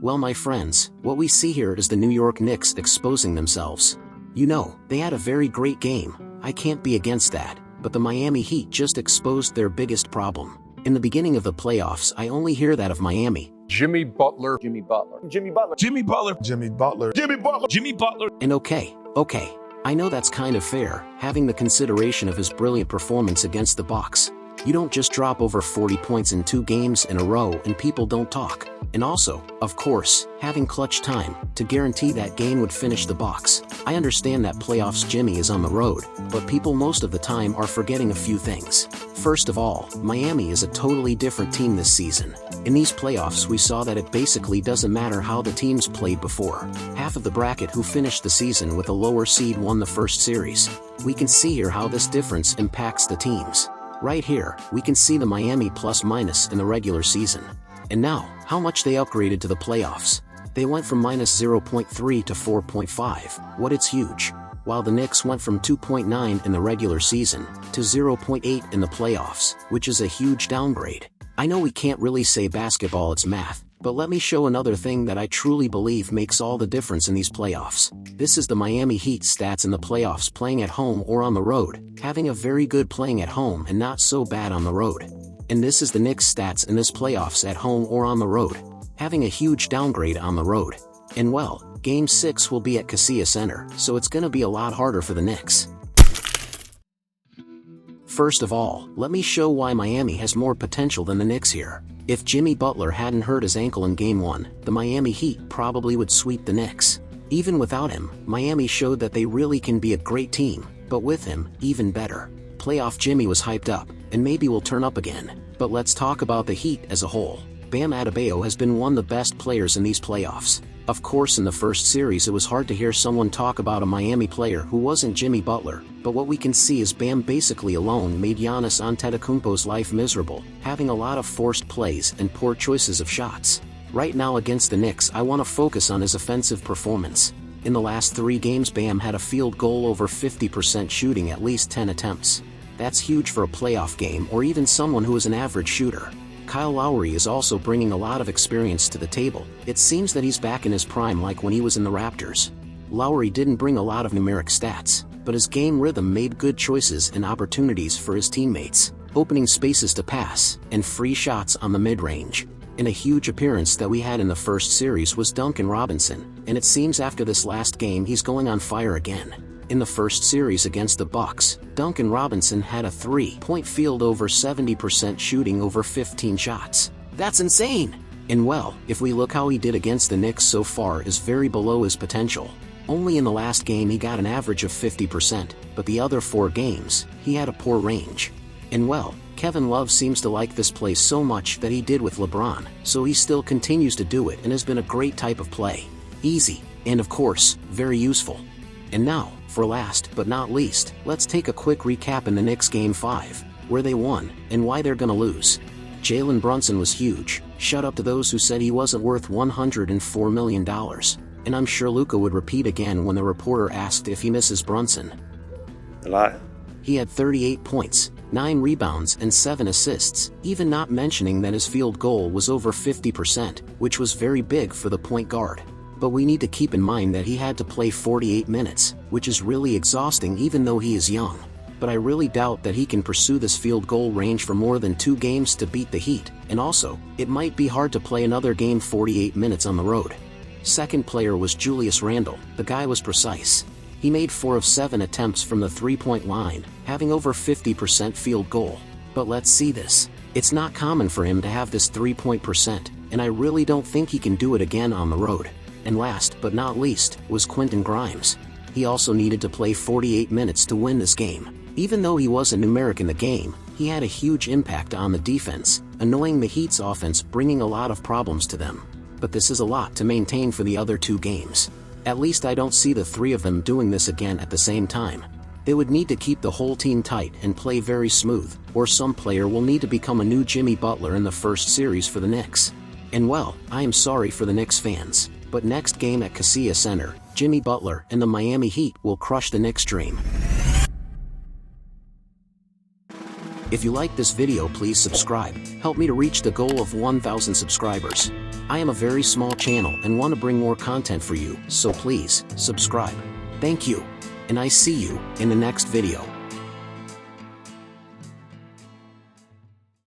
Well, my friends, what we see here is the New York Knicks exposing themselves. You know, they had a very great game, I can't be against that, but the Miami Heat just exposed their biggest problem. In the beginning of the playoffs, I only hear that of Miami. Jimmy Butler. Jimmy Butler. Jimmy Butler. Jimmy Butler. Jimmy Butler. Jimmy Butler. Jimmy Butler. And okay, I know that's kind of fair, having the consideration of his brilliant performance against the Bucks. You don't just drop over 40 points in 2 games in a row and people don't talk. And also, of course, having clutch time to guarantee that game would finish the Bucks. I understand that playoffs Jimmy is on the road, but people most of the time are forgetting a few things. First of all, Miami is a totally different team this season. In these playoffs we saw that it basically doesn't matter how the teams played before. Half of the bracket who finished the season with a lower seed won the first series. We can see here how this difference impacts the teams. Right here, we can see the Miami plus-minus in the regular season. And now, how much they upgraded to the playoffs. They went from minus 0.3 to 4.5, it's huge. While the Knicks went from 2.9 in the regular season to 0.8 in the playoffs, which is a huge downgrade. I know we can't really say basketball it's math, but let me show another thing that I truly believe makes all the difference in these playoffs. This is the Miami Heat stats in the playoffs playing at home or on the road, having a very good playing at home and not so bad on the road. And this is the Knicks stats in this playoffs at home or on the road, having a huge downgrade on the road. And well, Game 6 will be at Kaseya Center, so it's gonna be a lot harder for the Knicks. First of all, let me show why Miami has more potential than the Knicks here. If Jimmy Butler hadn't hurt his ankle in Game 1, the Miami Heat probably would sweep the Knicks. Even without him, Miami showed that they really can be a great team, but with him, even better. Playoff Jimmy was hyped up, and maybe will turn up again. But let's talk about the Heat as a whole. Bam Adebayo has been one of the best players in these playoffs. Of course, in the first series it was hard to hear someone talk about a Miami player who wasn't Jimmy Butler, but what we can see is Bam basically alone made Giannis Antetokounmpo's life miserable, having a lot of forced plays and poor choices of shots. Right now against the Knicks I want to focus on his offensive performance. In the last 3 games Bam had a field goal over 50% shooting at least 10 attempts. That's huge for a playoff game or even someone who is an average shooter. Kyle Lowry is also bringing a lot of experience to the table. It seems that he's back in his prime like when he was in the Raptors. Lowry didn't bring a lot of numeric stats, but his game rhythm made good choices and opportunities for his teammates, opening spaces to pass, and free shots on the mid-range. And a huge appearance that we had in the first series was Duncan Robinson, and it seems after this last game he's going on fire again. In the first series against the Bucks, Duncan Robinson had a 3-point field over 70% shooting over 15 shots. That's insane! And well, if we look how he did against the Knicks so far is very below his potential. Only in the last game he got an average of 50%, but the other 4 games, he had a poor range. And well, Kevin Love seems to like this play so much that he did with LeBron, so he still continues to do it and has been a great type of play. Easy, and of course, very useful. And now, for last but not least, let's take a quick recap in the Knicks Game 5, where they won, and why they're gonna lose. Jalen Brunson was huge, shut up to those who said he wasn't worth $104 million. And I'm sure Luka would repeat again when the reporter asked if he misses Brunson. A lot. He had 38 points, 9 rebounds and 7 assists, even not mentioning that his field goal was over 50%, which was very big for the point guard. But we need to keep in mind that he had to play 48 minutes, which is really exhausting even though he is young. But I really doubt that he can pursue this field goal range for more than 2 games to beat the Heat, and also, it might be hard to play another game 48 minutes on the road. Second player was Julius Randle. The guy was precise. He made 4 of 7 attempts from the 3-point line, having over 50% field goal. But let's see this. It's not common for him to have this 3-point percent, and I really don't think he can do it again on the road. And last but not least was Quentin Grimes. He also needed to play 48 minutes to win this game. Even though he wasn't numeric in the game, he had a huge impact on the defense, annoying the Heat's offense, bringing a lot of problems to them. But this is a lot to maintain for the other 2 games. At least I don't see the 3 of them doing this again at the same time. They would need to keep the whole team tight and play very smooth, or some player will need to become a new Jimmy Butler in the first series for the Knicks. And well, I am sorry for the Knicks fans. But next game at Kaseya Center, Jimmy Butler and the Miami Heat will crush the Knicks' dream. If you like this video, please subscribe, help me to reach the goal of 1,000 subscribers. I am a very small channel and want to bring more content for you, so please, subscribe. Thank you. And I see you in the next video.